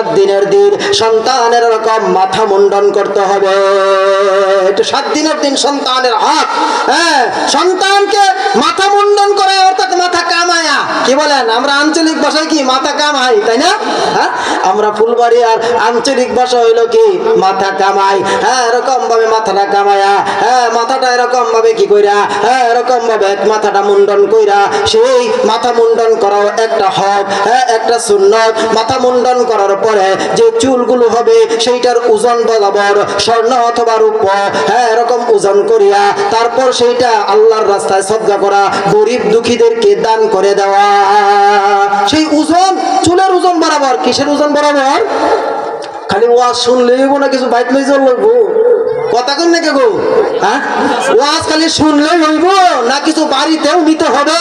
7 দিনের দিন সন্তানের এরকম মাথা মুন্ডন করতে হবে। এটা 7 দিনের দিন সন্তানের হক। হ্যাঁ, সন্তানকে মাথা মুন্ডন করে, অর্থাৎ মাথা কামায়া, কি বলেন আমরা আঞ্চলিক ভাষায় কি মাথা কামাই, তাই না? হ্যাঁ, আমরা ফুলবাড়ি আর আঞ্চলিক ভাষা হইলো কি মাথা কামাই। হ্যাঁ, এরকম ভাবে মাথাটা কামায়া, হ্যাঁ মাথাটা এরকম ভাবে কি কইরা, হ্যাঁ এরকম ভাবে মাথাটা মুন্ডন কইরা, সেই মাথা মুন্ডন করাও একটা হক, হ্যাঁ একটা সুন্নত। মাথা মুন্ডন করার পরে যে চুলগুলো হবে সেইটার ওজন বরাবর স্বর্ণ অথবা রূপ, হ্যাঁ এরকম ওজন করিয়া তারপর সেইটা আল্লাহর রাস্তায় সদকা করা, গরিব দুঃখীদেরকে দান করে দেওয়া। সেই ওজন চুলের ওজন বরাবর। কিসের ওজন বরাবর? খালি ওয়াজ শুনলেই হইব না, কিছু বাইক লই চল লাগবো, কথা কন নাকি গো? হ্যাঁ, ওয়াজ খালি শুনলেই হইব না, কিছু বাড়িতেও নিতে হবে।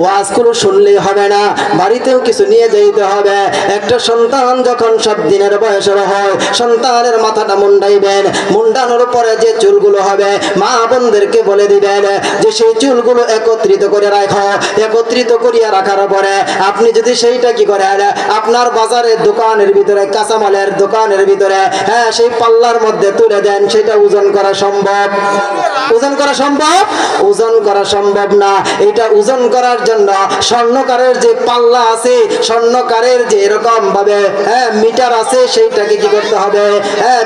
ওয়াজগুলো শুনলেই হবে না, বাড়িতেও কিছু নিয়ে যেতে হবে। একটা সন্তান যখন 7 দিনের বয়সের হয়, সন্তানের মাথাটা মুন্ডাইবেন। মুন্ডানোর পরে যে চুলগুলো হবে, মা বোনদেরকে বলে দিবেন যে সেই চুলগুলো একত্রিত করে রাখো। একত্রিত করিয়া রাখার পরে আপনি যদি সেইটা কি করেন, আপনার বাজারের দোকানের ভিতরে, কাঁচামালের দোকানের ভিতরে, হ্যাঁ সেই পাল্লার মধ্যে তুলে দেন, সেটা ওজন করা সম্ভব? ওজন করা সম্ভব? ওজন করা সম্ভব না। এটা ওজন করার জন্য স্বর্ণকারের যে পাল্লা আছে, স্বর্ণকারের যে এরকম ভাবে মিটার আছে, সেইটাকে কি করতে হবে?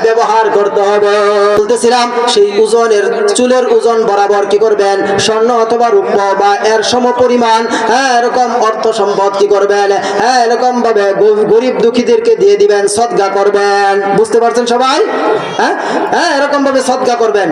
ব্যবহার করতে হবে। বলতেছিলাম সেই ওজনের, চুলের ওজন বরাবর কি করবেন? স্বর্ণ অথবা রূপ বা এর সমপরিমাণ এরকম অর্থ সম্পদ কি করবেন? এরকম ভাবে গরিব দুঃখীদেরকে দিয়ে দিবেন, সদকা করবেন। বুঝতে পারছেন সবাই? এরকম ভাবে সদকা করবেন।